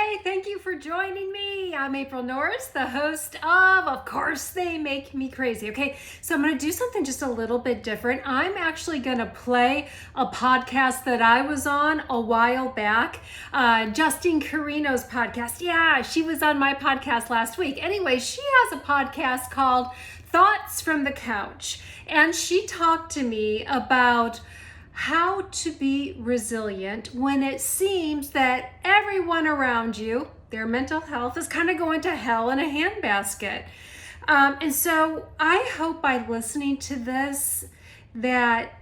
Hey, thank you for joining me. I'm April Norris, the host of Course They Make Me Crazy. Okay, so I'm going to do something just a little bit different. I'm actually going to play a podcast that I was on a while back, Justine Carino's podcast. Yeah, she was on my podcast last week. Anyway, she has a podcast called Thoughts from the Couch, and she talked to me about how to be resilient when it seems that everyone around you, their mental health is kind of going to hell in a handbasket. And so I hope by listening to this that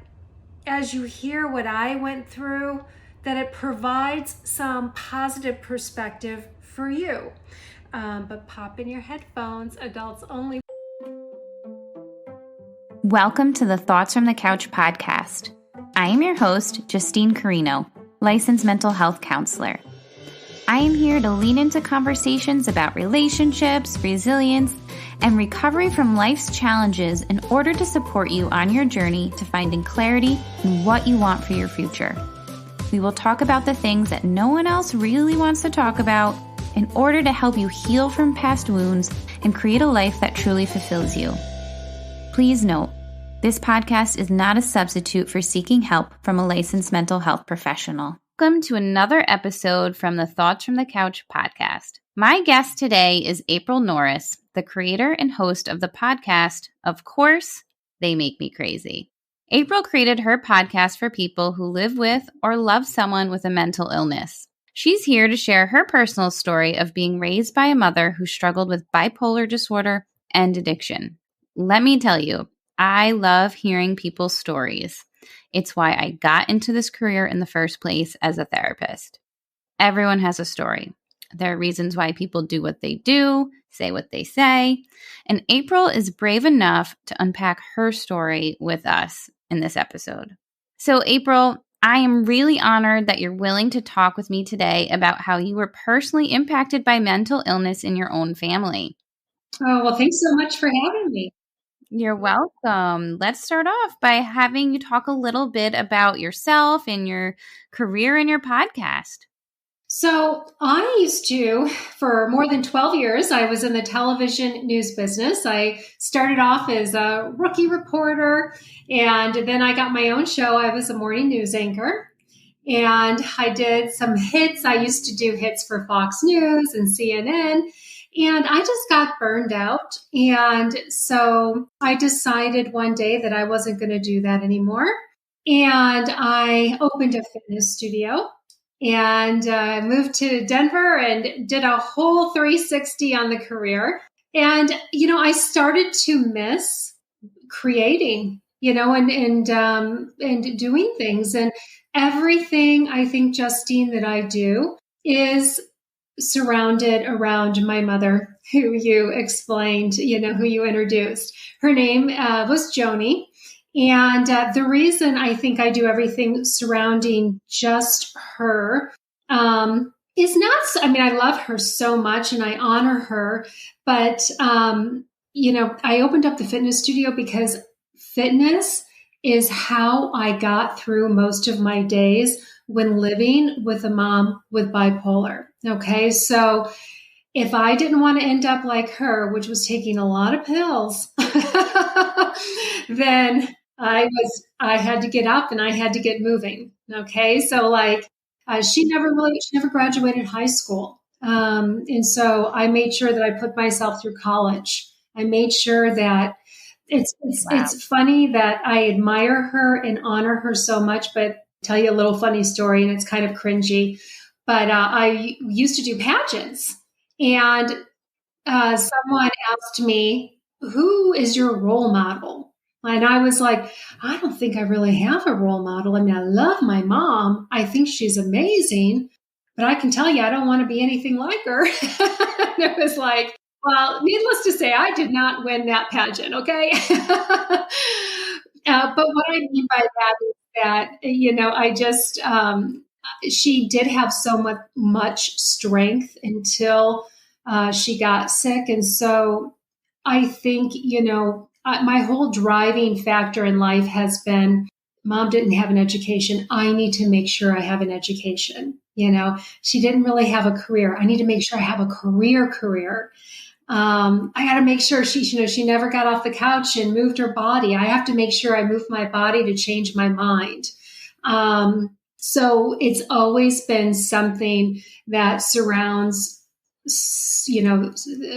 as you hear what I went through, that it provides some positive perspective for you. But pop in your headphones, adults only. Welcome to the Thoughts from the Couch podcast. I am your host, Justine Carino, licensed mental health counselor. I am here to lean into conversations about relationships, resilience, and recovery from life's challenges in order to support you on your journey to finding clarity in what you want for your future. We will talk about the things that no one else really wants to talk about in order to help you heal from past wounds and create a life that truly fulfills you. Please note, this podcast is not a substitute for seeking help from a licensed mental health professional. Welcome to another episode from the Thoughts from the Couch podcast. My guest today is April Norris, the creator and host of the podcast, Of Course, They Make Me Crazy. April created her podcast for people who live with or love someone with a mental illness. She's here to share her personal story of being raised by a mother who struggled with bipolar disorder and addiction. Let me tell you, I love hearing people's stories. It's why I got into this career in the first place as a therapist. Everyone has a story. There are reasons why people do what they do, say what they say, and April is brave enough to unpack her story with us in this episode. So April, I am really honored that you're willing to talk with me today about how you were personally impacted by mental illness in your own family. Oh, well, thanks so much for having me. You're welcome. Let's start off by having you talk a little bit about yourself and your career and your podcast. So I used to, for more than 12 years, I was in the television news business. I started off as a rookie reporter, and then I got my own show. I was a morning news anchor, and I did some hits. I used to do hits for Fox News and CNN. And I just got burned out. And so I decided one day that I wasn't going to do that anymore. And I opened a fitness studio and moved to Denver and did a whole 360 on the career. And, I started to miss creating, and doing things. And everything I think, Justine, that I do is surrounded around my mother, who you explained, who you introduced. Her name was Joni. And the reason I think I do everything surrounding just her is not, I love her so much and I honor her. But, I opened up the fitness studio because fitness is how I got through most of my days when living with a mom with bipolar. Okay, so if I didn't want to end up like her, which was taking a lot of pills, then I had to get up and I had to get moving. Okay, so she never graduated high school, and so I made sure that I put myself through college. I made sure that it's funny that I admire her and honor her so much, but tell you a little funny story, and it's kind of cringy, but I used to do pageants, and someone asked me, who is your role model? And I was like, I don't think I really have a role model. I mean, I love my mom. I think she's amazing, but I can tell you, I don't want to be anything like her. And it was like, well, needless to say, I did not win that pageant, okay? But what I mean by that is that, I just, she did have so much strength until she got sick. And so I think, my whole driving factor in life has been mom didn't have an education. I need to make sure I have an education. She didn't really have a career. I need to make sure I have a career. I got to make sure she never got off the couch and moved her body. I have to make sure I move my body to change my mind. So it's always been something that surrounds,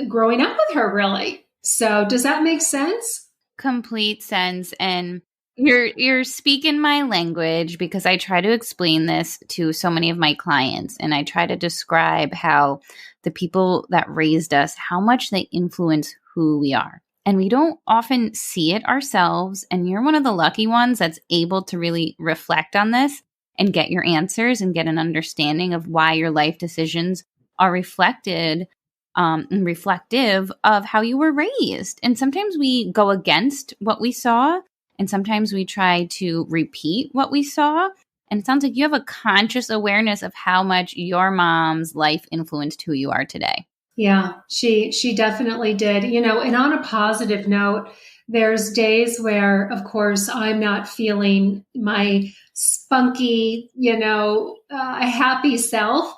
growing up with her, really. So does that make sense? Complete sense. And you're speaking my language, because I try to explain this to so many of my clients, and I try to describe how the people that raised us, how much they influence who we are. And we don't often see it ourselves. And you're one of the lucky ones that's able to really reflect on this and get your answers and get an understanding of why your life decisions are reflected and reflective of how you were raised. And sometimes we go against what we saw, and sometimes we try to repeat what we saw. And it sounds like you have a conscious awareness of how much your mom's life influenced who you are today. Yeah, she definitely did. And on a positive note, there's days where, of course, I'm not feeling my spunky, happy self.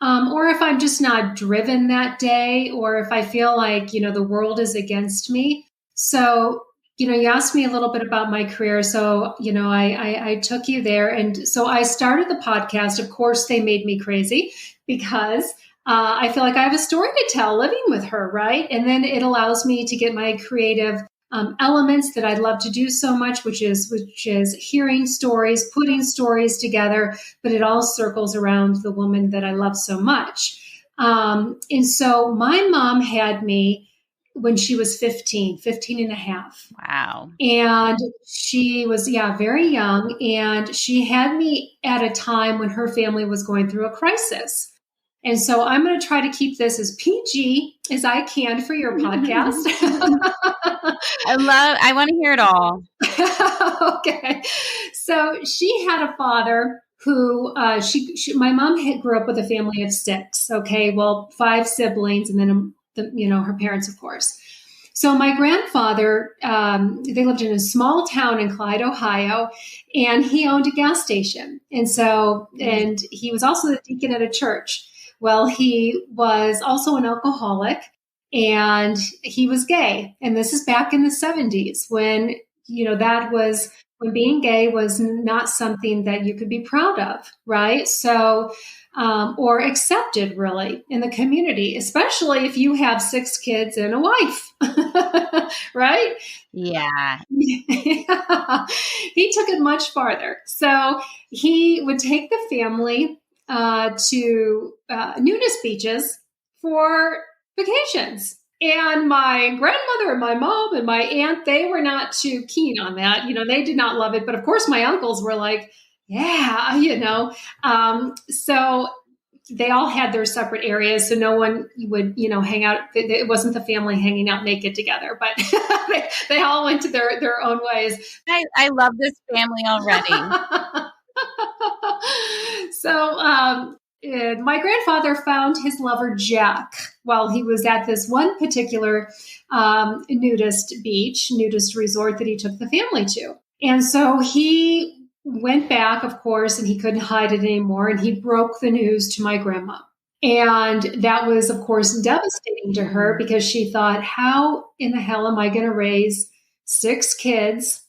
Or if I'm just not driven that day, or if I feel like, the world is against me. So, you asked me a little bit about my career. So, I took you there. And so I started the podcast. Of course, They Made Me Crazy, because I feel like I have a story to tell living with her, right? And then it allows me to get my creative elements that I love to do so much, which is hearing stories, putting stories together, but it all circles around the woman that I love so much. And so my mom had me when she was 15 and a half. Wow. And she was, very young. And she had me at a time when her family was going through a crisis. And so I'm going to try to keep this as PG as I can for your podcast. I want to hear it all. Okay. So she had a father who, my mom grew up with a family of 6. Okay. Well, 5 siblings, and then, her parents, of course. So my grandfather, they lived in a small town in Clyde, Ohio, and he owned a gas station. And he was also the deacon at a church. Well, he was also an alcoholic, and he was gay. And this is back in the 70s when, when being gay was not something that you could be proud of, right? So, or accepted really in the community, especially if you have 6 kids and a wife, right? Yeah. He took it much farther. So he would take the family to nudist beaches for vacations. And my grandmother and my mom and my aunt, they were not too keen on that. They did not love it. But of course, my uncles were like, yeah, so they all had their separate areas. So no one would, hang out. It wasn't the family hanging out naked together, but they all went to their own ways. I love this family already. So my grandfather found his lover Jack while he was at this one particular nudist resort that he took the family to. And so he went back, of course, and he couldn't hide it anymore. And he broke the news to my grandma. And that was, of course, devastating to her, because she thought, how in the hell am I going to raise 6 kids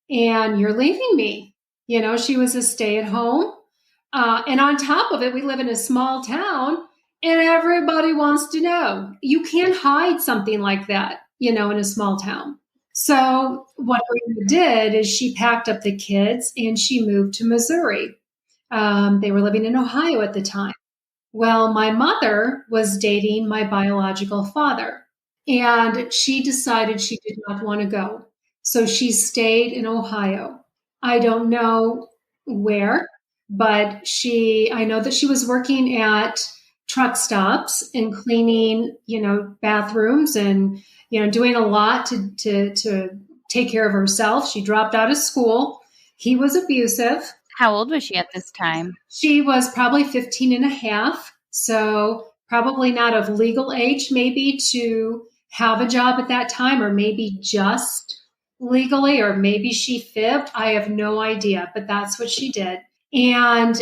and you're leaving me? She was a stay-at-home. And on top of it, we live in a small town, and everybody wants to know. You can't hide something like that, in a small town. So what Grandma did is she packed up the kids and she moved to Missouri. They were living in Ohio at the time. Well, my mother was dating my biological father, and she decided she did not want to go. So she stayed in Ohio. I don't know where, but I know that she was working at truck stops and cleaning, bathrooms and, doing a lot to take care of herself. She dropped out of school. He was abusive. How old was she at this time? She was probably 15 and a half. So probably not of legal age, maybe to have a job at that time, or maybe just legally, or maybe she fibbed. I have no idea, but that's what she did. And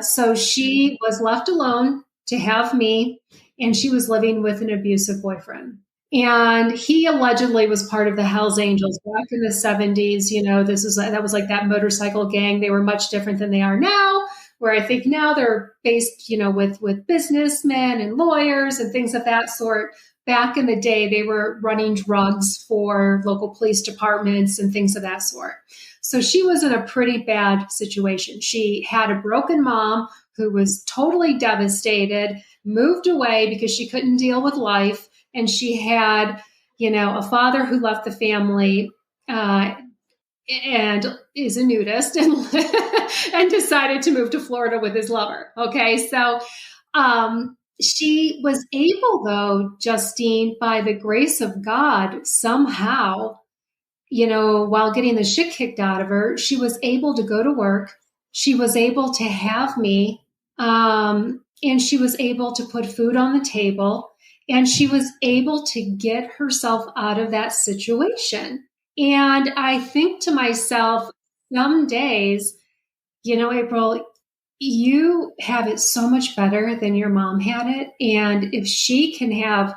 so she was left alone to have me, and she was living with an abusive boyfriend. And he allegedly was part of the Hells Angels back in the 70s. That was like that motorcycle gang. They were much different than they are now, where I think now they're based, with businessmen and lawyers and things of that sort. Back in the day, they were running drugs for local police departments and things of that sort. So she was in a pretty bad situation. She had a broken mom who was totally devastated, moved away because she couldn't deal with life. And she had, a father who left the family and is a nudist and, and decided to move to Florida with his lover. Okay. So she was able, though, Justine, by the grace of God, somehow, while getting the shit kicked out of her, she was able to go to work. She was able to have me, and she was able to put food on the table, and she was able to get herself out of that situation. And I think to myself, some days, April, you have it so much better than your mom had it. And if she can have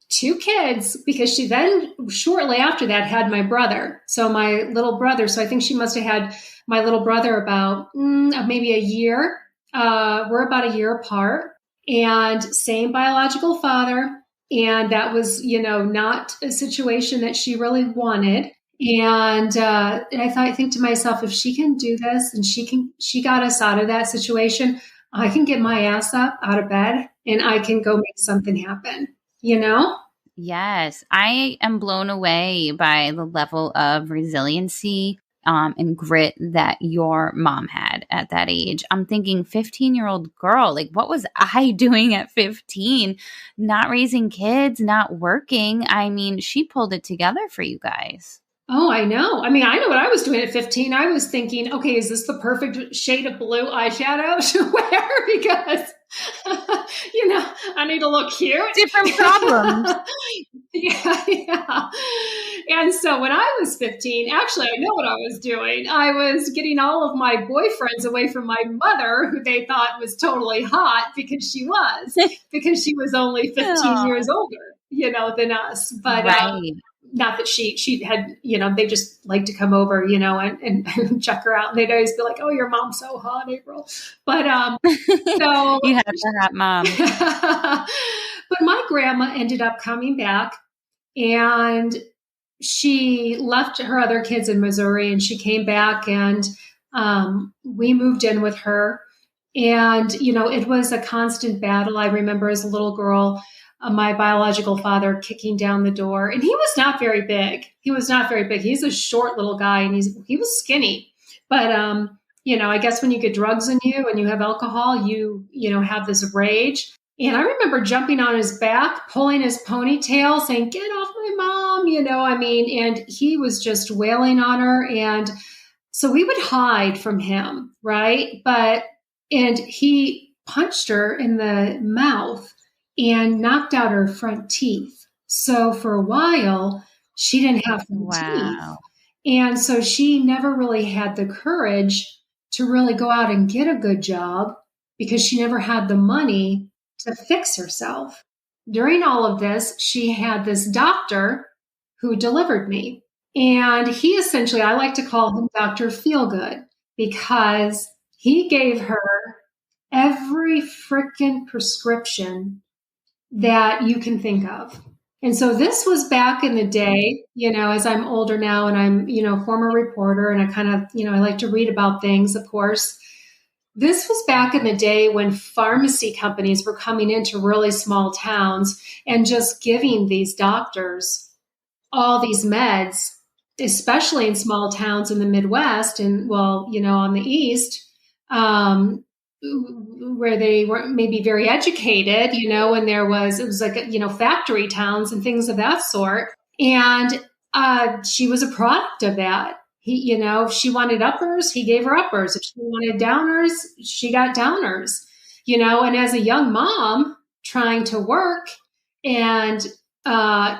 2 kids, because she then shortly after that had my brother. So my little brother. So I think she must have had my little brother about maybe a year. We're about a year apart, and same biological father. And that was, not a situation that she really wanted. And I think to myself, if she can do this and she got us out of that situation, I can get my ass up out of bed and I can go make something happen, Yes, I am blown away by the level of resiliency and grit that your mom had at that age. I'm thinking 15-year-old girl, like what was I doing at 15? Not raising kids, not working. I mean, she pulled it together for you guys. Oh, I know. I mean, I know what I was doing at 15. I was thinking, okay, is this the perfect shade of blue eyeshadow to wear? Because, I need to look cute. Different problems. Yeah. And so when I was 15, actually, I know what I was doing. I was getting all of my boyfriends away from my mother, who they thought was totally hot because she was only 15 years older, than us. But, right. Not that she had, they just like to come over, and check her out. And they'd always be like, oh, your mom's so hot, April. But, so you had the hot mom. But my grandma ended up coming back, and she left her other kids in Missouri, and she came back, and we moved in with her. And, it was a constant battle. I remember as a little girl, my biological father kicking down the door, and he was not very big. He's a short little guy, and he was skinny. But, I guess when you get drugs in you and you have alcohol, you have this rage. And I remember jumping on his back, pulling his ponytail, saying, get off my mom, and he was just wailing on her. And so we would hide from him, right? And he punched her in the mouth and knocked out her front teeth. So for a while, she didn't have front teeth. And so she never really had the courage to really go out and get a good job because she never had the money to fix herself. During all of this, she had this doctor who delivered me. And he essentially, I like to call him Dr. Feelgood, because he gave her every freaking prescription that you can think of. And so this was back in the day, as I'm older now and I'm, former reporter, and I kind of, I like to read about things, of course. This was back in the day when pharmacy companies were coming into really small towns and just giving these doctors all these meds, especially in small towns in the Midwest and, on the East, where they weren't maybe very educated, and it was like, factory towns and things of that sort. And she was a product of that. If she wanted uppers, he gave her uppers. If she wanted downers, she got downers, and as a young mom trying to work and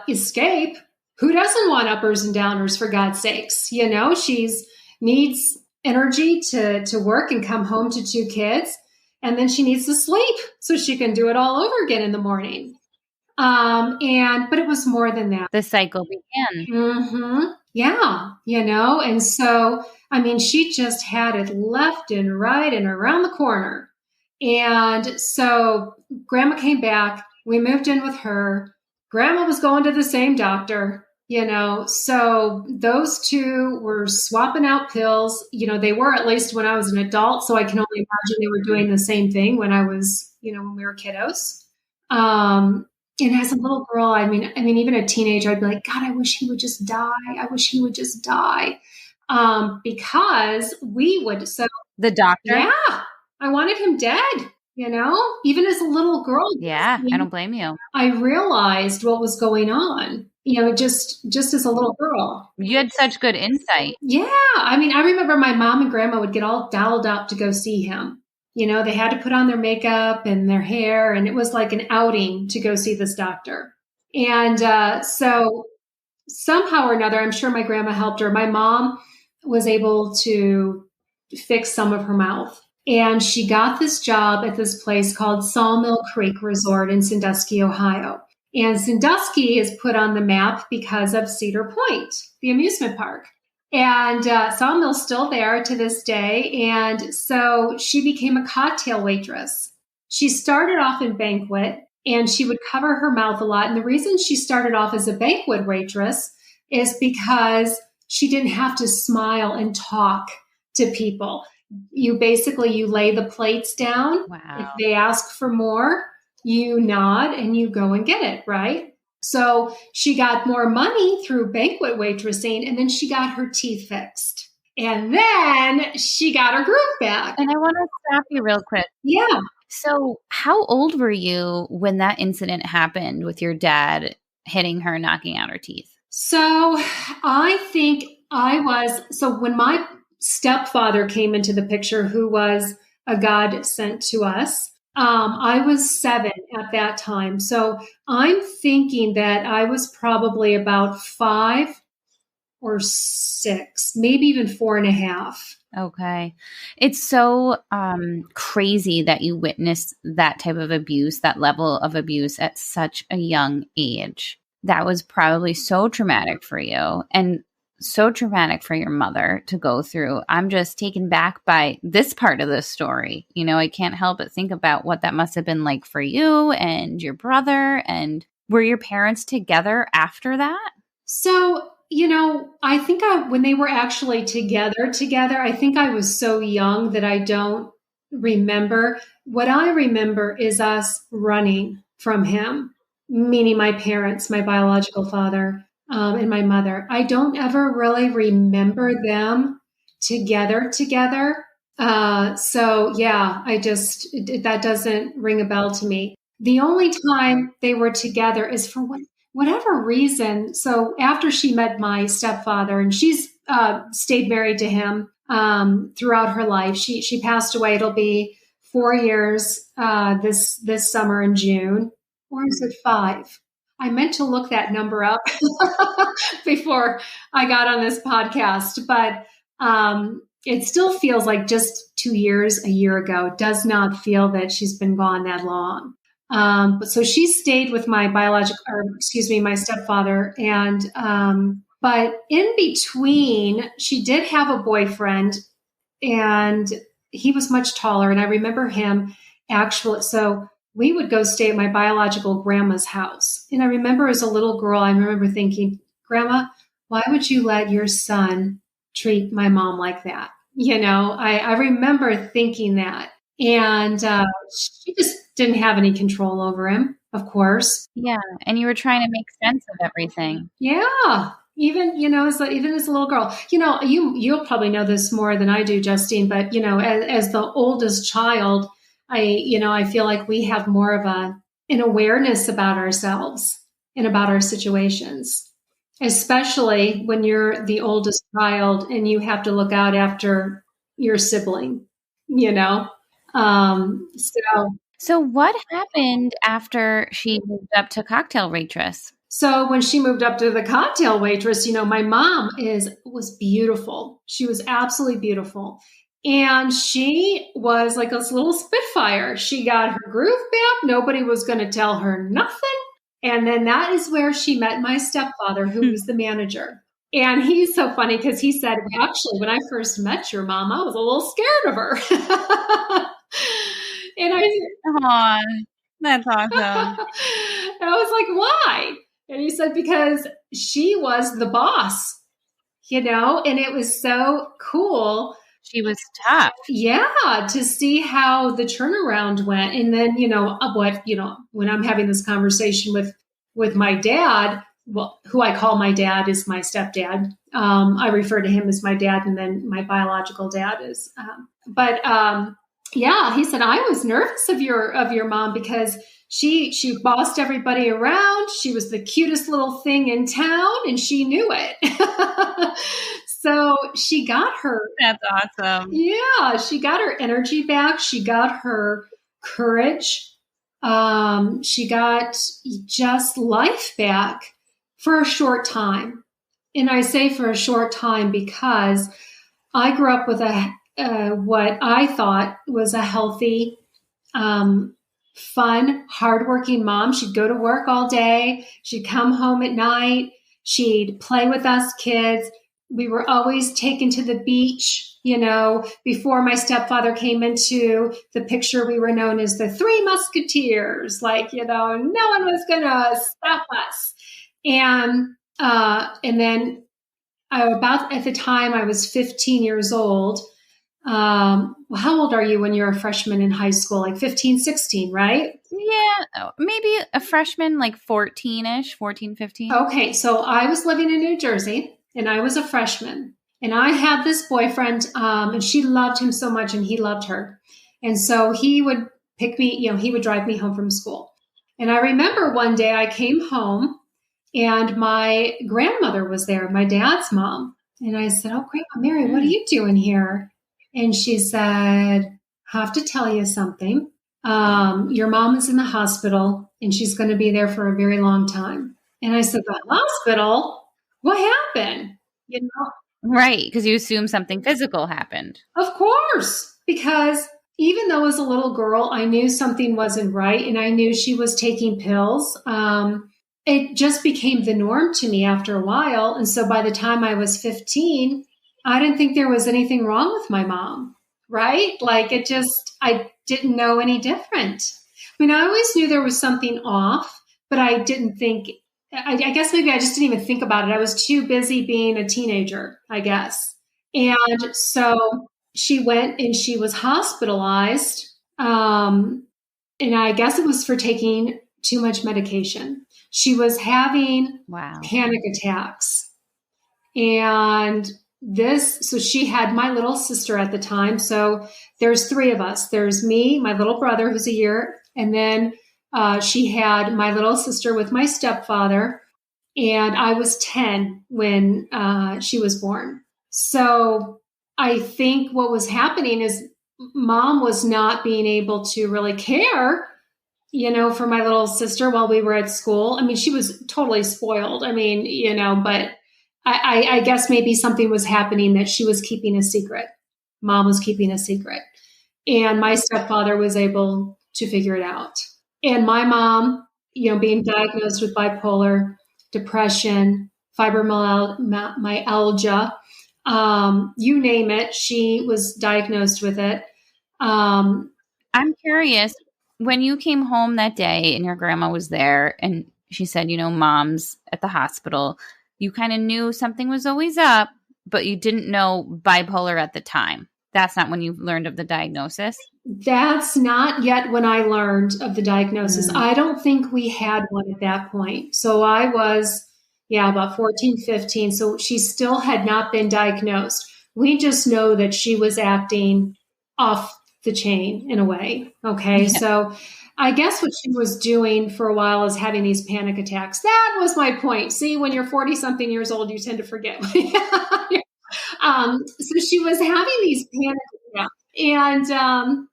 escape, who doesn't want uppers and downers, for God's sakes? She's needs energy to work and come home to 2 kids. And then she needs to sleep so she can do it all over again in the morning. But it was more than that. The cycle began. Mm-hmm. Yeah. And so, she just had it left and right and around the corner. And so Grandma came back. We moved in with her. Grandma was going to the same doctor, so those two were swapping out pills. They were, at least when I was an adult. So I can only imagine they were doing the same thing when I was, when we were kiddos. And as a little girl, even a teenager, I'd be like, God, I wish he would just die. I wish he would just die. Because we would. So the doctor? Yeah. I wanted him dead, even as a little girl. Yeah. I don't blame you. I realized what was going on, just as a little girl. You had such good insight. Yeah. I remember my mom and grandma would get all dolled up to go see him. They had to put on their makeup and their hair, and it was like an outing to go see this doctor. And so somehow or another, I'm sure my grandma helped her. My mom was able to fix some of her mouth. And she got this job at this place called Sawmill Creek Resort in Sandusky, Ohio. And Sandusky is put on the map because of Cedar Point, the amusement park. And Sawmill's still there to this day. And so she became a cocktail waitress. She started off in banquet, and she would cover her mouth a lot. And the reason she started off as a banquet waitress is because she didn't have to smile and talk to people. You lay the plates down. Wow. If they ask for more, you nod and you go and get it, right? So she got more money through banquet waitressing, and then she got her teeth fixed. And then she got her groove back. And I want to stop you real quick. Yeah. So how old were you when that incident happened with your dad hitting her, knocking out her teeth? So I think when my stepfather came into the picture, who was a God sent to us, I was 7 at that time. So I'm thinking that I was probably about 5 or 6, maybe even 4.5. Okay. It's so crazy that you witnessed that type of abuse, that level of abuse at such a young age. That was probably so traumatic for you and so traumatic for your mother to go through. I'm just taken back by this part of the story. I can't help but think about what that must have been like for you and your brother. And were your parents together after that? So, I think when they were actually together, I think I was so young that I don't remember. What I remember is us running from him, meaning my parents, my biological father, and my mother. I don't ever really remember them together. So yeah, that doesn't ring a bell to me. The only time they were together is for whatever reason. So after she met my stepfather, and she's stayed married to him throughout her life, she passed away. It'll be 4 years this summer in June, or is it 5? I meant to look that number up before I got on this podcast, but it still feels like just 2 years, a year ago. It does not feel that she's been gone that long. But so she stayed with my my stepfather. And, but in between, she did have a boyfriend, and he was much taller. And I remember him so we would go stay at my biological grandma's house. And I remember as a little girl, I remember thinking, Grandma, why would you let your son treat my mom like that? I remember thinking that. And she just didn't have any control over him, of course. Yeah. And you were trying to make sense of everything. Yeah. Even as a little girl, you'll probably know this more than I do, Justine, but, as the oldest child, I feel like we have more of an awareness about ourselves and about our situations, especially when you're the oldest child and you have to look out after your sibling, So what happened after she moved up to cocktail waitress? So when she moved up to the cocktail waitress, my mom was beautiful. She was absolutely beautiful. And she was like this little spitfire. She got her groove back. Nobody was going to tell her nothing. And then that is where she met my stepfather, who was the manager. And he's so funny because he said, actually, when I first met your mom, I was a little scared of her. And Aw, that's awesome. And I was like, why? And he said, because she was the boss, and it was so cool. She was tough. Yeah, to see how the turnaround went. And then, when I'm having this conversation with my dad, well, who I call my dad is my stepdad. I refer to him as my dad, and then my biological dad is. Yeah, he said, I was nervous of your mom because she bossed everybody around. She was the cutest little thing in town, and she knew it. So she got her. That's awesome. Yeah, she got her energy back. She got her courage. She got just life back for a short time. And I say for a short time because I grew up with what I thought was a healthy, fun, hardworking mom. She'd go to work all day. She'd come home at night. She'd play with us kids. We were always taken to the beach. Before my stepfather came into the picture, we were known as the Three Musketeers. No one was going to stop us. And then about at the time I was 15 years old. How old are you when you're a freshman in high school? Like 15, 16, right? Yeah, maybe a freshman, like 14-ish, 14, 15. Okay, so I was living in New Jersey. And I was a freshman, and I had this boyfriend, and she loved him so much, and he loved her. And so he would pick me, he would drive me home from school. And I remember one day I came home, and my grandmother was there, my dad's mom. And I said, oh, Grandma Mary, what are you doing here? And she said, I have to tell you something. Your mom is in the hospital, and she's going to be there for a very long time. And I said, the hospital? What happened? Right, because you assume something physical happened. Of course, because even though as a little girl, I knew something wasn't right, and I knew she was taking pills. It just became the norm to me after a while. And so by the time I was 15, I didn't think there was anything wrong with my mom, right? I didn't know any different. I mean, I always knew there was something off, but I didn't think, I guess maybe I just didn't even think about it. I was too busy being a teenager, I guess. And so she went and she was hospitalized. And I guess it was for taking too much medication. She was having panic attacks. And so she had my little sister at the time. So there's three of us. There's me, my little brother, who's a year, and then she had my little sister with my stepfather, and I was 10 when she was born. So I think what was happening is mom was not being able to really care, for my little sister while we were at school. I mean, she was totally spoiled. I mean, but I guess maybe something was happening that she was keeping a secret. Mom was keeping a secret. And my stepfather was able to figure it out. And my mom, being diagnosed with bipolar, depression, fibromyalgia, you name it, she was diagnosed with it. I'm curious, when you came home that day and your grandma was there and she said, mom's at the hospital, you kind of knew something was always up, but you didn't know bipolar at the time. That's not when you learned of the diagnosis? That's not yet when I learned of the diagnosis. I don't think we had one at that point. So I was, about 14, 15. So she still had not been diagnosed. We just know that she was acting off the chain in a way. Okay. Yeah. So I guess what she was doing for a while is having these panic attacks. That was my point. See, when you're 40 something years old, you tend to forget. So she was having these panic attacks, and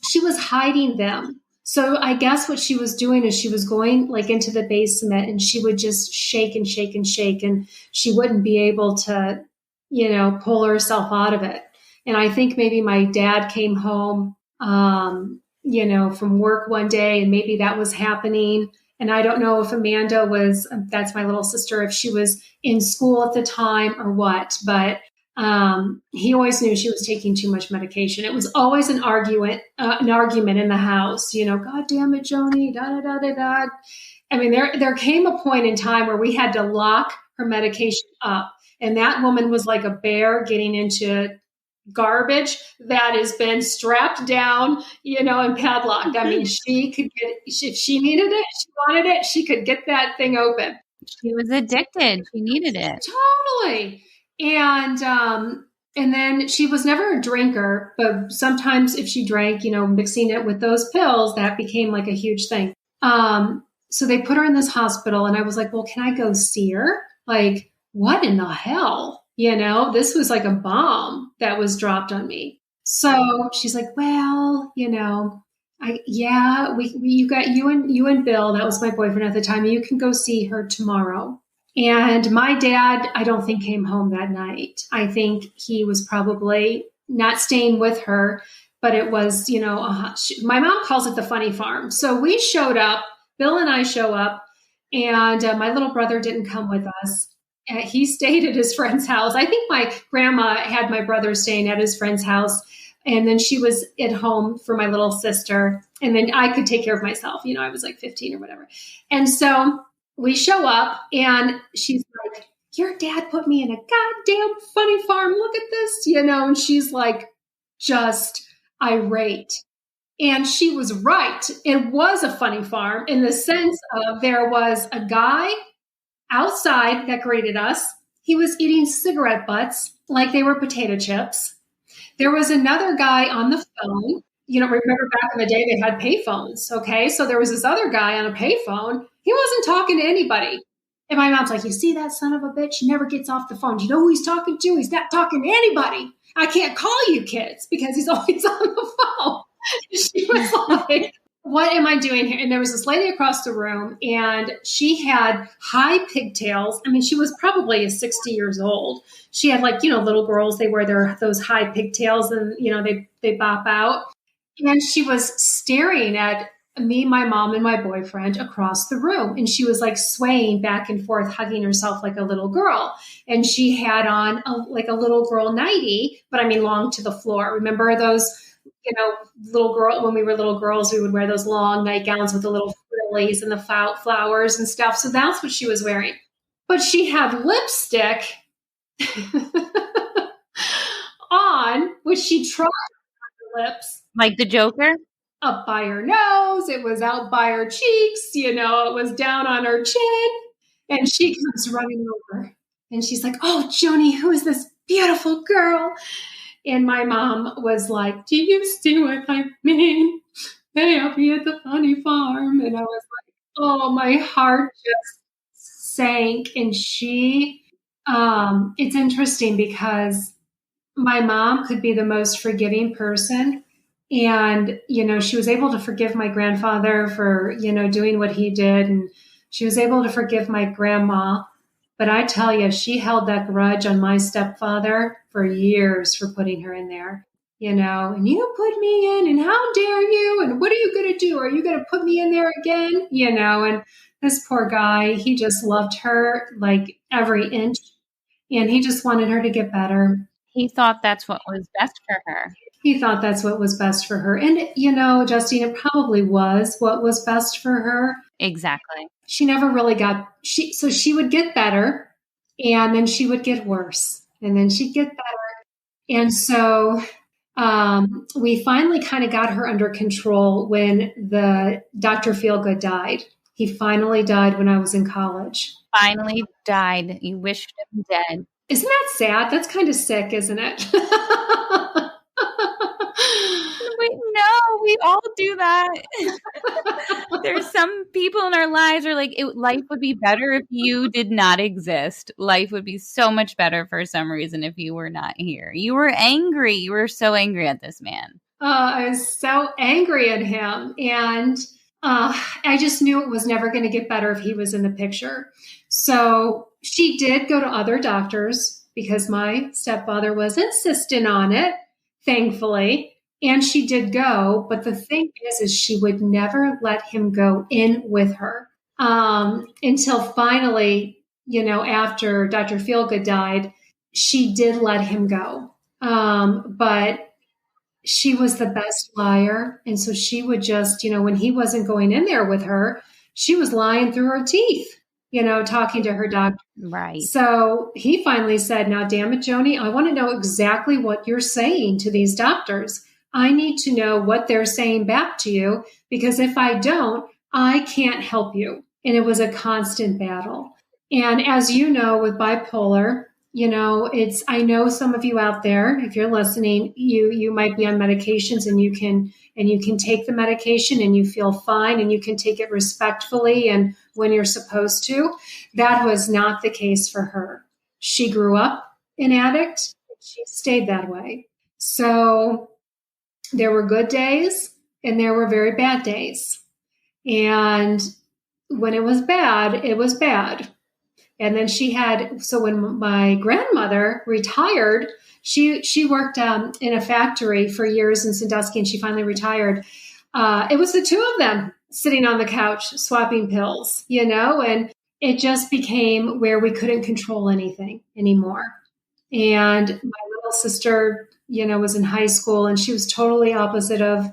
she was hiding them. So I guess what she was doing is she was going like into the basement and she would just shake and shake and shake and she wouldn't be able to, pull herself out of it. And I think maybe my dad came home, from work one day and maybe that was happening. And I don't know if Amanda was, that's my little sister, if she was in school at the time or what, but he always knew she was taking too much medication. It was always an argument in the house, God damn it, Joni, da, da, da, da, da. I mean, there came a point in time where we had to lock her medication up. And that woman was like a bear getting into garbage that has been strapped down, and padlocked. I mean, she could get, if she needed it, she wanted it, she could get that thing open. She was addicted. She needed it. Totally. And then she was never a drinker, but sometimes if she drank, mixing it with those pills, that became like a huge thing. So they put her in this hospital and I was like, well, can I go see her? Like, what in the hell? This was like a bomb that was dropped on me. So she's like, well, you got you and Bill, that was my boyfriend at the time. You can go see her tomorrow. And my dad, I don't think came home that night. I think he was probably not staying with her, but it was, my mom calls it the funny farm. So we showed up, Bill and I show up, and my little brother didn't come with us. He stayed at his friend's house. I think my grandma had my brother staying at his friend's house. And then she was at home for my little sister. And then I could take care of myself. I was like 15 or whatever. And so we show up and she's like, your dad put me in a goddamn funny farm. Look at this, and she's like just irate. And she was right. It was a funny farm in the sense of there was a guy outside that greeted us. He was eating cigarette butts like they were potato chips. There was another guy on the phone. Remember back in the day, they had payphones. Okay. So there was this other guy on a payphone. He wasn't talking to anybody. And my mom's like, you see that son of a bitch? He never gets off the phone. Do you know who he's talking to? He's not talking to anybody. I can't call you kids because he's always on the phone. She was like, what am I doing here? And there was this lady across the room and she had high pigtails. I mean, she was probably 60 years old. She had little girls, they wear those high pigtails and, they bop out. And she was staring at me, my mom, and my boyfriend across the room. And she was like swaying back and forth, hugging herself like a little girl. And she had on a little girl nightie, but I mean, long to the floor. Remember those, little girl, when we were little girls, we would wear those long nightgowns with the little frillies and the flowers and stuff. So that's what she was wearing. But she had lipstick on, which she tried on her lips. Like the Joker? Up by her nose. It was out by her cheeks. It was down on her chin. And she comes running over. And she's like, oh, Joni, who is this beautiful girl? And my mom was like, do you see what I mean? Hey, I'll be at the funny farm. And I was like, oh, my heart just sank. And it's interesting because my mom could be the most forgiving person. And, she was able to forgive my grandfather for, doing what he did. And she was able to forgive my grandma. But I tell you, she held that grudge on my stepfather for years for putting her in there, and you put me in and how dare you? And what are you going to do? Are you going to put me in there again? And this poor guy, he just loved her like every inch and he just wanted her to get better. He thought that's what was best for her. He thought that's what was best for her. And, Justine, it probably was what was best for her. Exactly. She never really so she would get better and then she would get worse and then she'd get better. And so we finally kind of got her under control when the Dr. Feelgood died. He finally died when I was in college. Finally died. You wished him dead. Isn't that sad? That's kind of sick, isn't it? Wait, no, we all do that. There's some people in our lives who are like, life would be better if you did not exist. Life would be so much better for some reason if you were not here. You were angry. You were so angry at this man. I was so angry at him. And I just knew it was never going to get better if he was in the picture. So she did go to other doctors because my stepfather was insistent on it, thankfully. And she did go. But the thing is she would never let him go in with her until finally, after Dr. Feelgood died, she did let him go. But she was the best liar. And so she would just, when he wasn't going in there with her, she was lying through her teeth, talking to her doctor. Right. So he finally said, now, damn it, Joni, I want to know exactly what you're saying to these doctors. I need to know what they're saying back to you, because if I don't, I can't help you. And it was a constant battle. And as you know, with bipolar, I know some of you out there, if you're listening, you might be on medications and you can take the medication and you feel fine and you can take it respectfully and when you're supposed to. That was not the case for her. She grew up an addict. She stayed that way. So there were good days and there were very bad days. And when it was bad, it was bad. And then so when my grandmother retired, she worked in a factory for years in Sandusky, and she finally retired. It was the two of them sitting on the couch swapping pills, and it just became where we couldn't control anything anymore. And my little sister, was in high school, and she was totally opposite of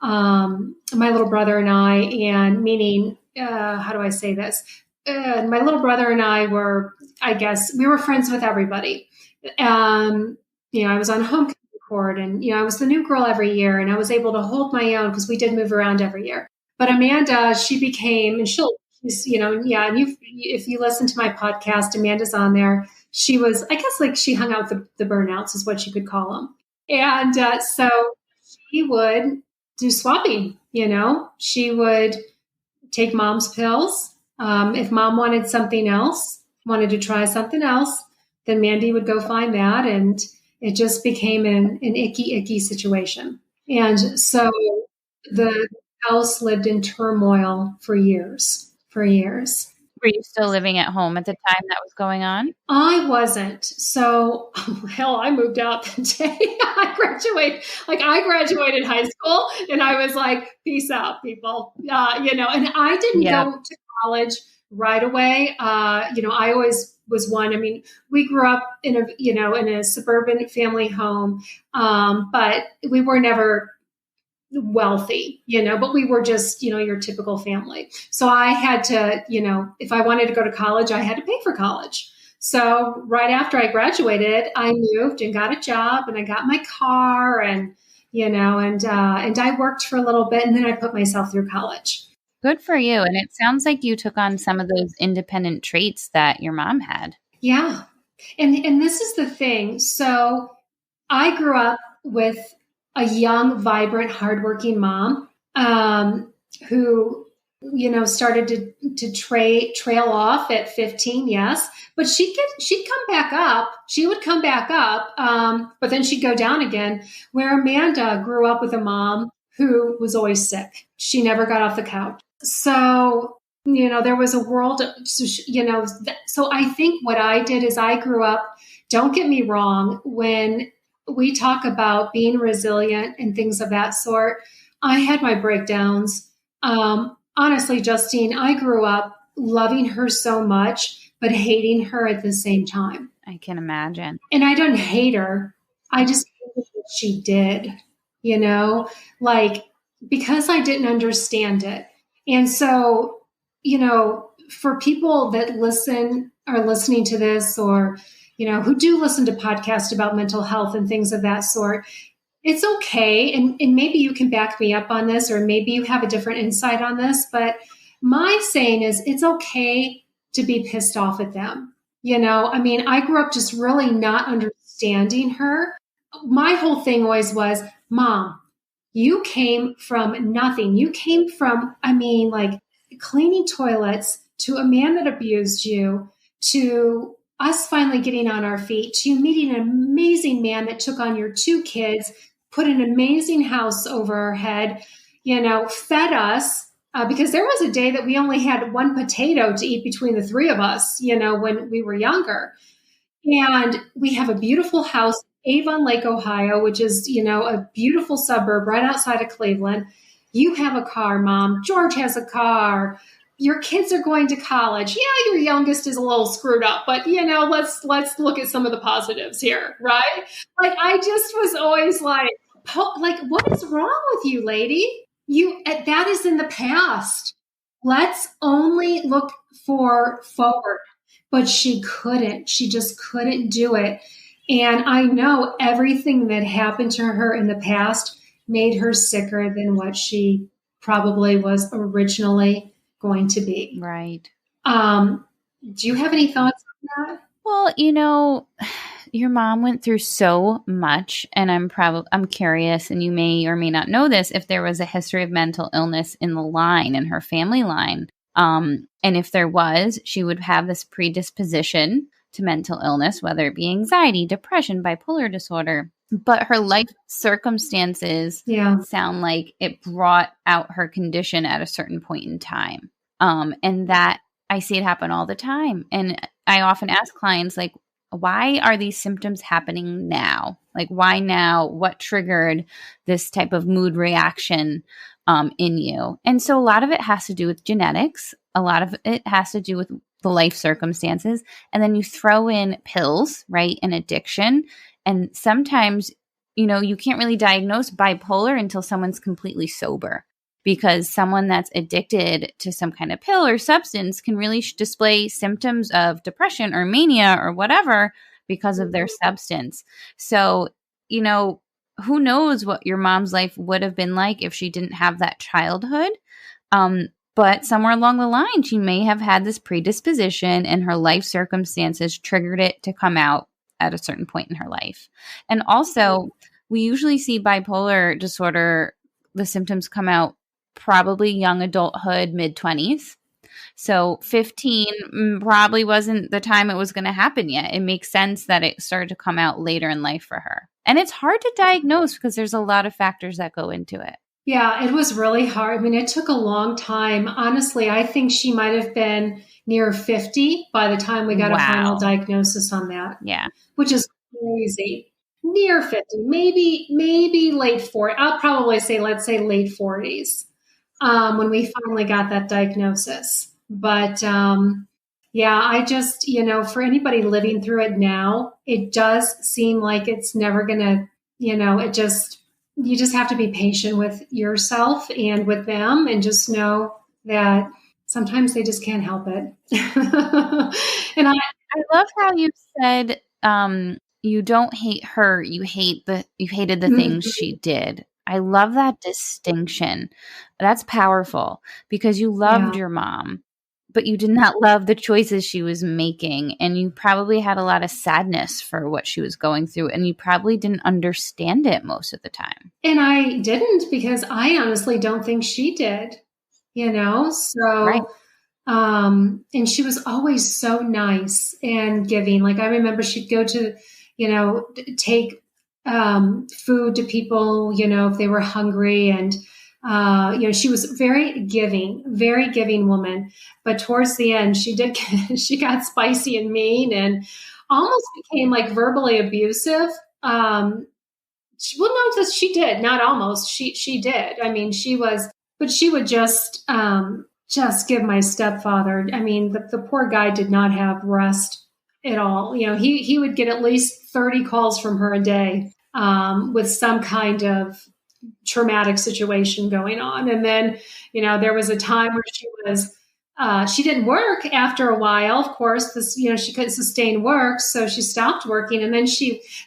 my little brother and I, and meaning, how do I say this? My little brother and I were, we were friends with everybody. I was on homecoming court, and, I was the new girl every year, and I was able to hold my own because we did move around every year. But Amanda, she became, and she's, and if you listen to my podcast, Amanda's on there. She was, she hung out with the burnouts is what you could call them. And so she would do swapping, she would take mom's pills. If mom wanted something else, wanted to try something else, then Mandy would go find that. And it just became an icky situation. And so the house lived in turmoil for years. Were you still living at home at the time that was going on? I wasn't. So, I moved out the day I graduated. I graduated high school and I was like, peace out, people. And I didn't go to college right away. I always was one. I mean, we grew up in a suburban family home, but we were never wealthy, but we were just, your typical family. So I had to, if I wanted to go to college, I had to pay for college. So right after I graduated, I moved and got a job and I got my car and I worked for a little bit and then I put myself through college. Good for you. And it sounds like you took on some of those independent traits that your mom had. Yeah. And this is the thing. So I grew up with a young, vibrant, hardworking mom who, started to trail off at 15. Yes. But she'd come back up. She would come back up. But then she'd go down again, where Amanda grew up with a mom who was always sick. She never got off the couch. So, there was a world, so I think what I did is I grew up, don't get me wrong, when we talk about being resilient and things of that sort, I had my breakdowns. Honestly, Justine, I grew up loving her so much, but hating her at the same time. I can imagine. And I didn't hate her. I just hated what she did, because I didn't understand it. And so, for people that are listening to this or, who do listen to podcasts about mental health and things of that sort, it's okay. And maybe you can back me up on this, or maybe you have a different insight on this, but my saying is it's okay to be pissed off at them. I grew up just really not understanding her. My whole thing always was, Mom, you came from nothing. You came from, cleaning toilets, to a man that abused you, to us finally getting on our feet, to you meeting an amazing man that took on your two kids, put an amazing house over our head, fed us. Because there was a day that we only had one potato to eat between the three of us, when we were younger. And we have a beautiful house, Avon Lake, Ohio, which is, a beautiful suburb right outside of Cleveland. You have a car, Mom. George has a car. Your kids are going to college. Yeah, your youngest is a little screwed up, but let's look at some of the positives here, right? Like I just was always like, what is wrong with you, lady? That is in the past. Let's only look forward. But she couldn't. She just couldn't do it. And I know everything that happened to her in the past made her sicker than what she probably was originally going to be. Right. Do you have any thoughts on that? Well, your mom went through so much, and I'm curious, and you may or may not know this, if there was a history of mental illness in her family line. And if there was, she would have this predisposition to mental illness, whether it be anxiety, depression, bipolar disorder. But her life circumstances sound like it brought out her condition at a certain point in time. And that I see it happen all the time. And I often ask clients, like, why are these symptoms happening now? Like, why now? What triggered this type of mood reaction in you? And so a lot of it has to do with genetics. A lot of it has to do with the life circumstances. And then you throw in pills, right? And addiction. And sometimes, you can't really diagnose bipolar until someone's completely sober, because someone that's addicted to some kind of pill or substance can really display symptoms of depression or mania or whatever because of their substance. So, who knows what your mom's life would have been like if she didn't have that childhood. But somewhere along the line, she may have had this predisposition and her life circumstances triggered it to come out at a certain point in her life. And also, we usually see bipolar disorder, the symptoms come out probably young adulthood, mid-20s. So 15 probably wasn't the time it was going to happen yet. It makes sense that it started to come out later in life for her. And it's hard to diagnose because there's a lot of factors that go into it. Yeah, it was really hard. I mean, it took a long time. Honestly, I think she might have been near 50 by the time we got a final diagnosis on that. Yeah. Which is crazy. Near 50, maybe late 40. I'll probably say, let's say late 40s when we finally got that diagnosis. But I just, for anybody living through it now, it does seem like it's never going to, you just have to be patient with yourself and with them and just know that sometimes they just can't help it. And I love how you said you don't hate her, you hated the things she did. I love that distinction. That's powerful because you loved your mom, but you did not love the choices she was making. And you probably had a lot of sadness for what she was going through. And you probably didn't understand it most of the time. And I didn't, because I honestly don't think she did, so, right. And she was always so nice and giving. Like I remember she'd go to, take food to people, if they were hungry. And, she was very giving woman. But towards the end, she got spicy and mean and almost became like verbally abusive. She did, not almost. She did. I mean, she would just give my stepfather. I mean, the poor guy did not have rest at all. He would get at least 30 calls from her a day with some kind of traumatic situation going on. And then, there was a time where she didn't work after a while. Of course, she couldn't sustain work. So she stopped working. And then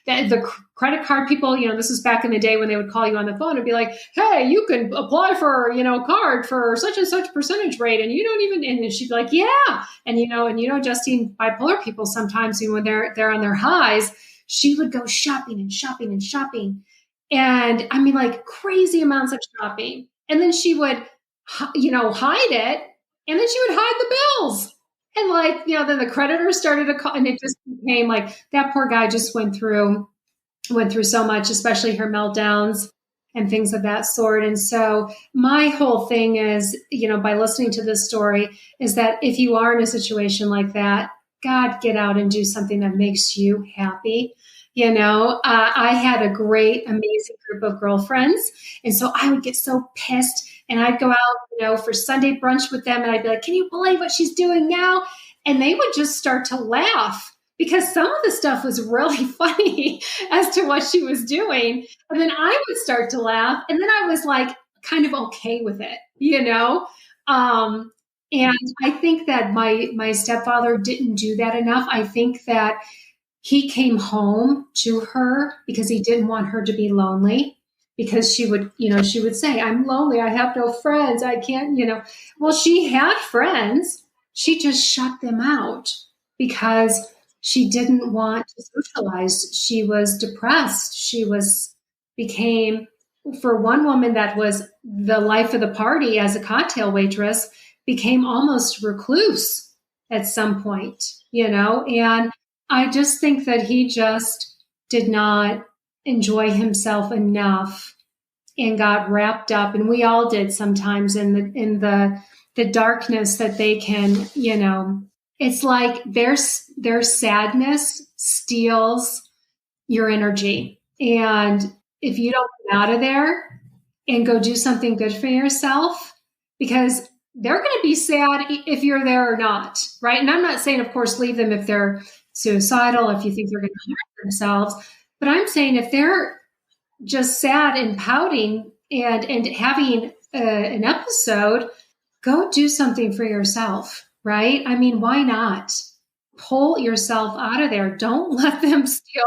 the credit card people, this is back in the day when they would call you on the phone and be like, hey, you can apply for, card for such and such percentage rate. And you don't even, and she'd be like, yeah. And, Justine, bipolar people, sometimes when they're on their highs, she would go shopping and shopping and shopping. And I mean, like crazy amounts of shopping. And then she would, hide it. And then she would hide the bills. And then the creditors started to call, and it just became like that poor guy just went through went through so much, especially her meltdowns and things of that sort. And so my whole thing is, by listening to this story, is that if you are in a situation like that, God, get out and do something that makes you happy. I had a great, amazing group of girlfriends. And so I would get so pissed and I'd go out, for Sunday brunch with them. And I'd be like, can you believe what she's doing now? And they would just start to laugh because some of the stuff was really funny as to what she was doing. And then I would start to laugh. And then I was like kind of okay with it. And I think that my stepfather didn't do that enough. I think that he came home to her because he didn't want her to be lonely, because she would say, I'm lonely. I have no friends. I can't, well, she had friends. She just shut them out because she didn't want to socialize. She was depressed. Became, for one woman that was the life of the party as a cocktail waitress, became almost recluse at some point, and I just think that he just did not enjoy himself enough and got wrapped up, and we all did sometimes, in the darkness that they can, it's like their sadness steals your energy. And if you don't get out of there and go do something good for yourself, because they're going to be sad if you're there or not, right? And I'm not saying, of course, leave them if they're suicidal, if you think they're going to hurt themselves, but I'm saying if they're just sad and pouting and having an episode, go do something for yourself, right? I mean, why not? Pull yourself out of there. Don't let them steal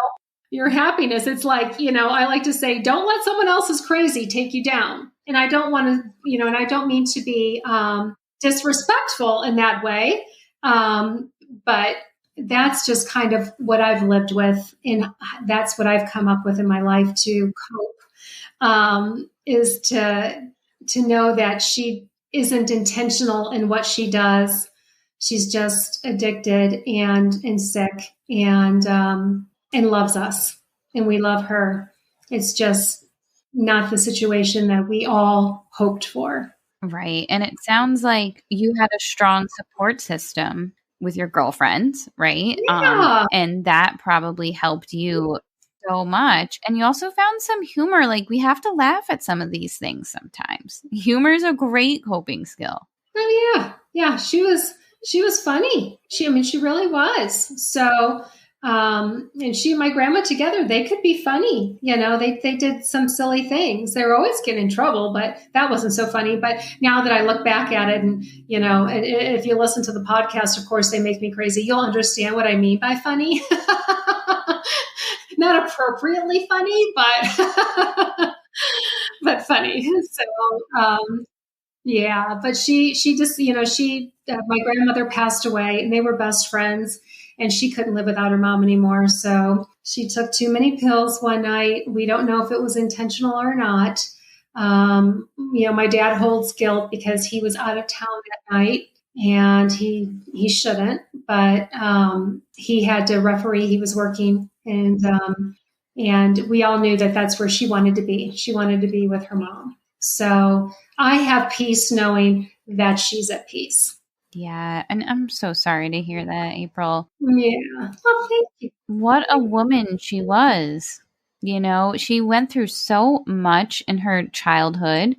your happiness. It's like, I like to say, don't let someone else's crazy take you down. And I don't want to, and I don't mean to be disrespectful in that way. But that's just kind of what I've lived with. And that's what I've come up with in my life to cope, is to know that she isn't intentional in what she does. She's just addicted and sick and loves us, and we love her. It's just not the situation that we all hoped for. Right. And it sounds like you had a strong support system with your girlfriends, right? Yeah. And that probably helped you so much. And you also found some humor. Like, we have to laugh at some of these things sometimes. Humor is a great coping skill. Oh yeah. Yeah. She was funny. She really was. So, and she and my grandma together, they could be funny. They did some silly things. They were always getting in trouble, but that wasn't so funny. But now that I look back at it and, and if you listen to the podcast, of course, They Make Me Crazy, you'll understand what I mean by funny. Not appropriately funny, but funny. So, yeah, but she just, my grandmother passed away and they were best friends, and she couldn't live without her mom anymore. So she took too many pills one night. We don't know if it was intentional or not. My dad holds guilt because he was out of town that night, and he shouldn't, but he had to referee. He was working, and we all knew that that's where she wanted to be. She wanted to be with her mom. So I have peace knowing that she's at peace. Yeah. And I'm so sorry to hear that, April. Yeah. Well, thank you. What a woman she was. She went through so much in her childhood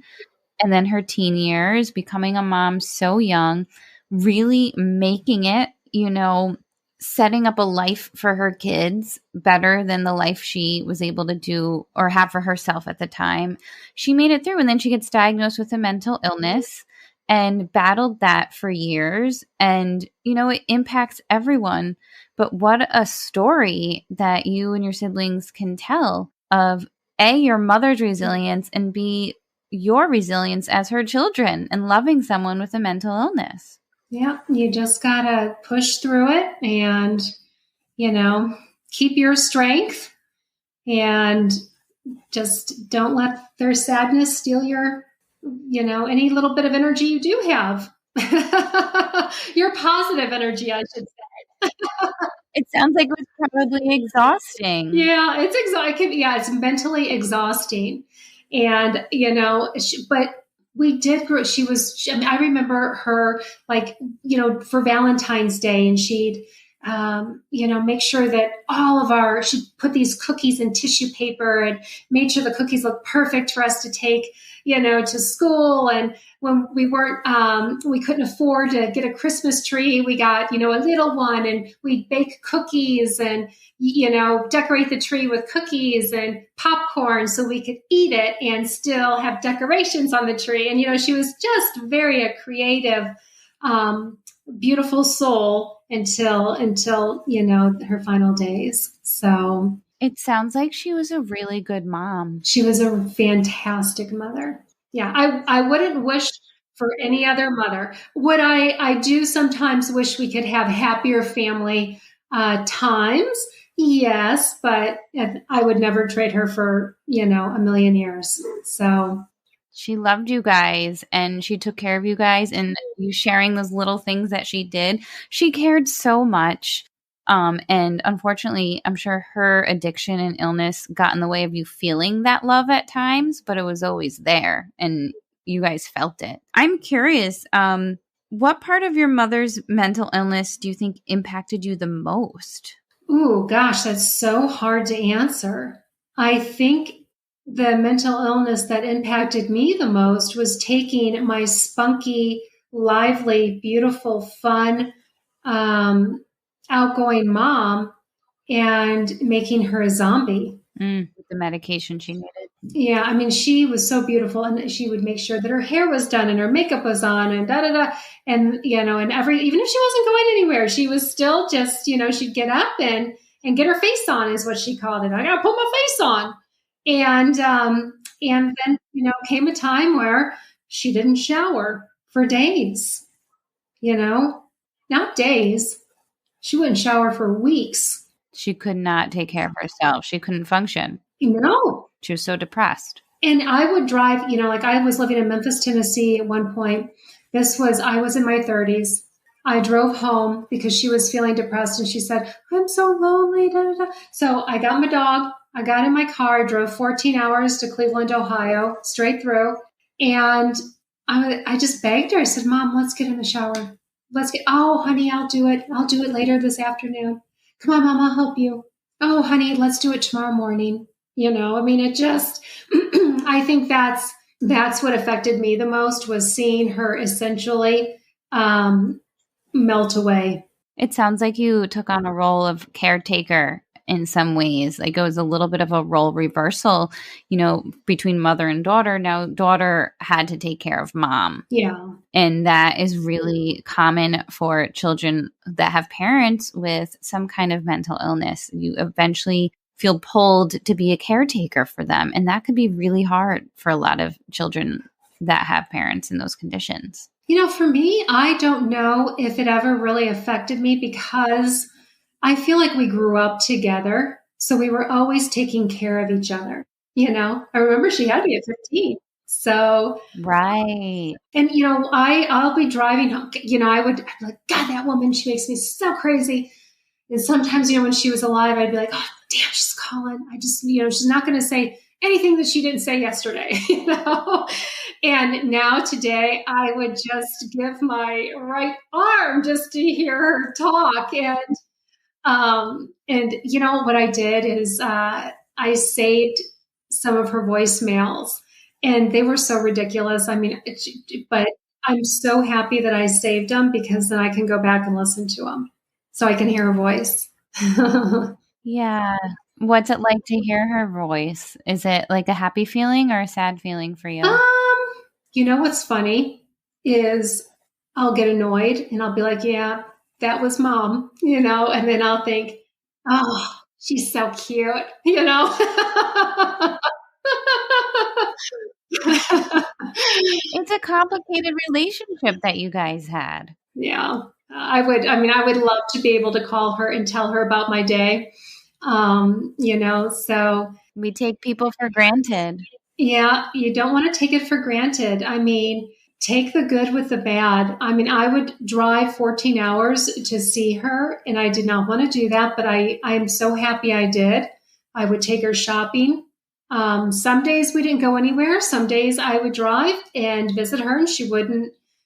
and then her teen years, becoming a mom so young, really making it, setting up a life for her kids better than the life she was able to do or have for herself at the time. She made it through, and then she gets diagnosed with a mental illness and battled that for years. And, it impacts everyone. But what a story that you and your siblings can tell of A, your mother's resilience, and B, your resilience as her children and loving someone with a mental illness. Yeah, you just got to push through it and, keep your strength, and just don't let their sadness steal your, any little bit of energy you do have. Your positive energy, I should say. It sounds like it was probably exhausting. Yeah, it's exhausting. Yeah, it's mentally exhausting. And, but we did grow. I mean, I remember her like, for Valentine's Day, and she'd, make sure that she'd put these cookies in tissue paper and made sure the cookies looked perfect for us to take, to school. And when we couldn't afford to get a Christmas tree, we got, a little one, and we'd bake cookies and, decorate the tree with cookies and popcorn so we could eat it and still have decorations on the tree. And, she was just very a creative, beautiful soul until, her final days. So it sounds like she was a really good mom. She was a fantastic mother. Yeah. I wouldn't wish for any other mother. Would I do sometimes wish we could have happier family, times. Yes, but I would never trade her for, a million years. So she loved you guys and she took care of you guys, and you sharing those little things that she did. She cared so much. And unfortunately, I'm sure her addiction and illness got in the way of you feeling that love at times, but it was always there and you guys felt it. I'm curious, what part of your mother's mental illness do you think impacted you the most? Ooh, gosh, that's so hard to answer. I think the mental illness that impacted me the most was taking my spunky, lively, beautiful, fun, outgoing mom and making her a zombie. The medication she needed. Yeah, I mean, she was so beautiful, and she would make sure that her hair was done and her makeup was on and da da da. And and even if she wasn't going anywhere, she was still just, she'd get up and get her face on, is what she called it. I gotta put my face on. And then, came a time where she didn't shower for days, not days. She wouldn't shower for weeks. She could not take care of herself. She couldn't function. No. She was so depressed. And I would drive, like I was living in Memphis, Tennessee at one point. I was in my 30s. I drove home because she was feeling depressed, and she said, I'm so lonely. Da, da, da. So I got my dog. I got in my car, drove 14 hours to Cleveland, Ohio, straight through. And I just begged her. I said, Mom, let's get in the shower. Oh, honey, I'll do it. I'll do it later this afternoon. Come on, Mom, I'll help you. Oh, honey, let's do it tomorrow morning. I mean, it just, I think that's what affected me the most, was seeing her essentially melt away. It sounds like you took on a role of caretaker in some ways. Like it was a little bit of a role reversal, between mother and daughter. Now daughter had to take care of mom. Yeah. And that is really common for children that have parents with some kind of mental illness. You eventually feel pulled to be a caretaker for them. And that could be really hard for a lot of children that have parents in those conditions. For me, I don't know if it ever really affected me, because I feel like we grew up together. So we were always taking care of each other. I remember she had me at 15. So, right. And, I'll be driving home, I'd be like, God, that woman, she makes me so crazy. And sometimes, when she was alive, I'd be like, oh, damn, she's calling. I just, she's not going to say anything that she didn't say yesterday, And now today, I would just give my right arm just to hear her talk. And what I did is I saved some of her voicemails, and they were so ridiculous. I mean, but I'm so happy that I saved them, because then I can go back and listen to them so I can hear her voice. Yeah. What's it like to hear her voice? Is it like a happy feeling or a sad feeling for you? What's funny is I'll get annoyed and I'll be like, yeah, that was Mom, and then I'll think, oh, she's so cute, It's a complicated relationship that you guys had. Yeah, I would love to be able to call her and tell her about my day. So we take people for granted. Yeah, you don't want to take it for granted. I mean, take the good with the bad. I mean, I would drive 14 hours to see her, and I did not want to do that, but I am so happy I did. I would take her shopping. Some days we didn't go anywhere. Some days I would drive and visit her, and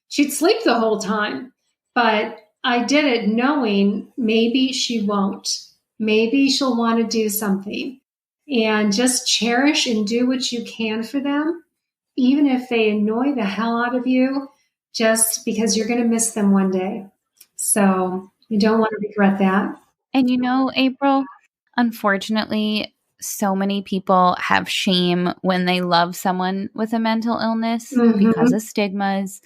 she'd sleep the whole time. But I did it knowing maybe she won't. Maybe she'll want to do something. And just cherish and do what you can for them, even if they annoy the hell out of you, just because you're going to miss them one day. So you don't want to regret that. And April, unfortunately, so many people have shame when they love someone with a mental illness because of stigmas.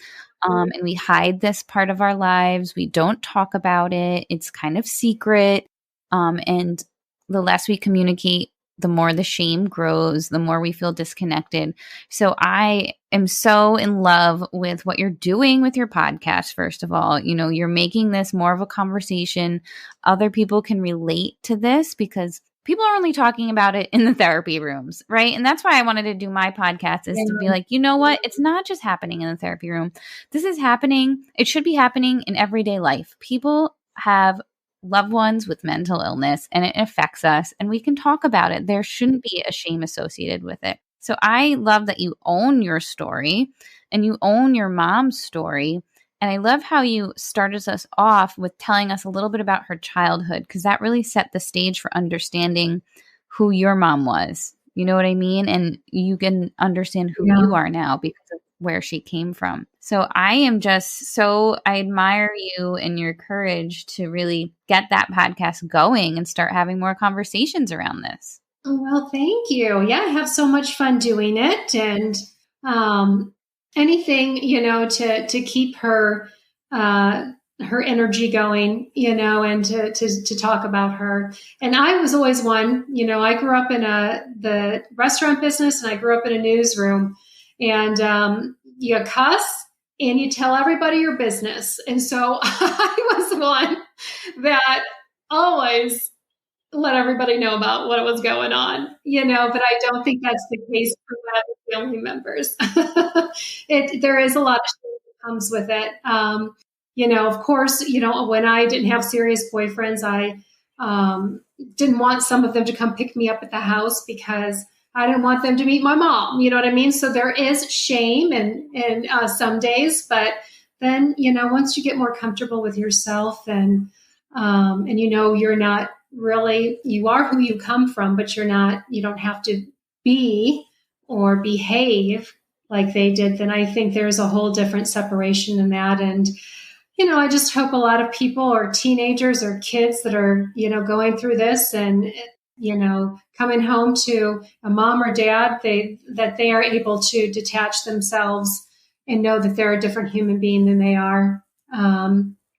And we hide this part of our lives. We don't talk about it. It's kind of secret. And the less we communicate, the more the shame grows, the more we feel disconnected. So I am so in love with what you're doing with your podcast. First of all, you're making this more of a conversation. Other people can relate to this because people are only talking about it in the therapy rooms, right? And that's why I wanted to do my podcast, is to be like, you know what? It's not just happening in the therapy room. This is happening. It should be happening in everyday life. People have loved ones with mental illness and it affects us, and we can talk about it. There shouldn't be a shame associated with it. So I love that you own your story and you own your mom's story. And I love how you started us off with telling us a little bit about her childhood, because that really set the stage for understanding who your mom was. You know what I mean? And you can understand who you are now because of where she came from. So I admire you and your courage to really get that podcast going and start having more conversations around this. Well, thank you. Yeah, I have so much fun doing it, and anything, to keep her energy going, and to talk about her. And I was always one, I grew up in the restaurant business, and I grew up in a newsroom, and you cuss and you tell everybody your business. And so I was one that always let everybody know about what was going on, but I don't think that's the case for the family members. There is a lot of shame that comes with it. Of course, when I didn't have serious boyfriends, I didn't want some of them to come pick me up at the house because I didn't want them to meet my mom. You know what I mean? So there is shame in some days, but then, once you get more comfortable with yourself and you're not really, you are who you come from, but you don't have to be or behave like they did, then I think there's a whole different separation in that. And, I just hope a lot of people or teenagers or kids that are, going through this and, coming home to a mom or dad, that they are able to detach themselves and know that they're a different human being than they are,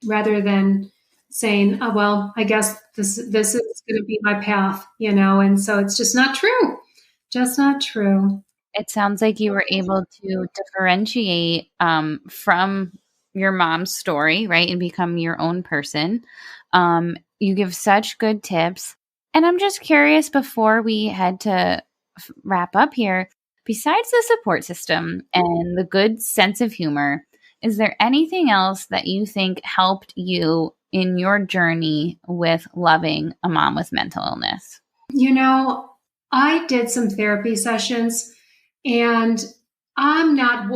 rather than saying, oh, well, I guess this is going to be my path, and so it's just not true. Just not true. It sounds like you were able to differentiate from your mom's story, right? And become your own person. You give such good tips. And I'm just curious, before we head to wrap up here, besides the support system and the good sense of humor, is there anything else that you think helped you in your journey with loving a mom with mental illness? I did some therapy sessions, and I'm not,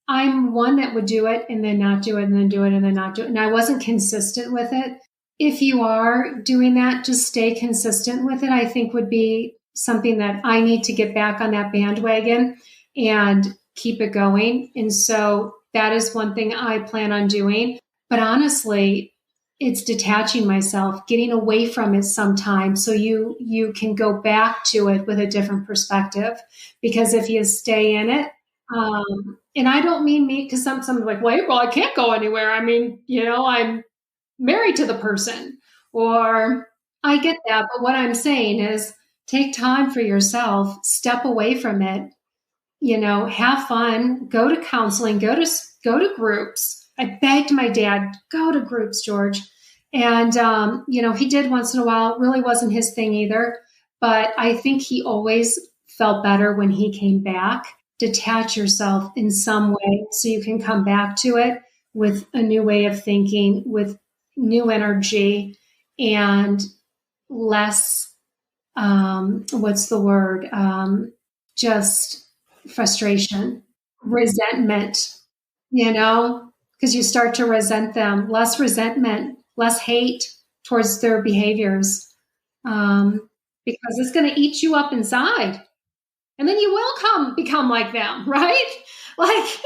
I'm one that would do it and then not do it and then do it and then not do it. And I wasn't consistent with it. If you are doing that, just stay consistent with it, I think would be something that I need to get back on that bandwagon and keep it going. And so that is one thing I plan on doing. But honestly, it's detaching myself, getting away from it sometimes so you can go back to it with a different perspective. Because if you stay in it, and I don't mean me, because someone's like, well, April, I can't go anywhere. I mean, I'm married to the person, or I get that. But what I'm saying is take time for yourself, step away from it, have fun, go to counseling, go to groups. I begged my dad, go to groups, George. And, he did once in a while. It really wasn't his thing either. But I think he always felt better when he came back detach yourself in some way so you can come back to it with a new way of thinking, with new energy and less, what's the word? Just frustration, resentment, because you start to resent them, less resentment, less hate towards their behaviors, because it's going to eat you up inside. And then you will become like them, right? Like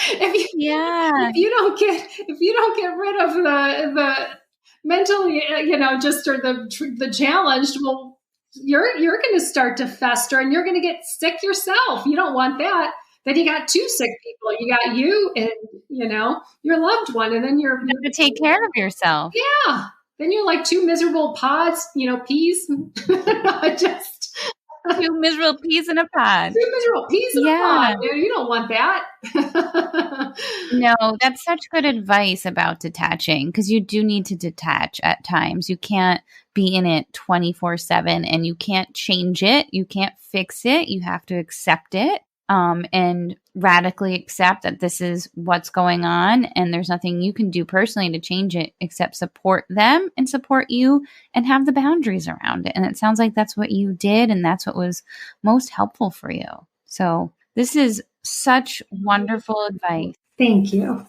if you don't get rid of the mentally, just or the challenged, well, you're going to start to fester and you're going to get sick yourself. You don't want that. Then you got two sick people. You got you and your loved one, and then you have to take care of yourself. Yeah. Then you're like two miserable pods, peas. Just. Two miserable peas in a pod. Two miserable peas in a pod. You don't want that. No, that's such good advice about detaching, because you do need to detach at times. You can't be in it 24/7 and you can't change it. You can't fix it. You have to accept it. And radically accept that this is what's going on and there's nothing you can do personally to change it except support them and support you and have the boundaries around it. And it sounds like that's what you did and that's what was most helpful for you. So this is such wonderful advice. Thank you.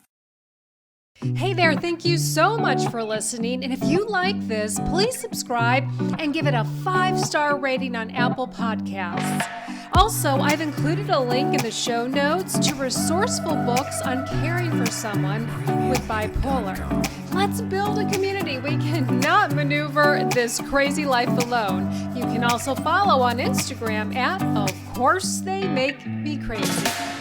Hey there, thank you so much for listening. And if you like this, please subscribe and give it a 5-star rating on Apple Podcasts. Also, I've included a link in the show notes to resourceful books on caring for someone with bipolar. Let's build a community. We cannot maneuver this crazy life alone. You can also follow on Instagram at Of Course They Make Me Crazy.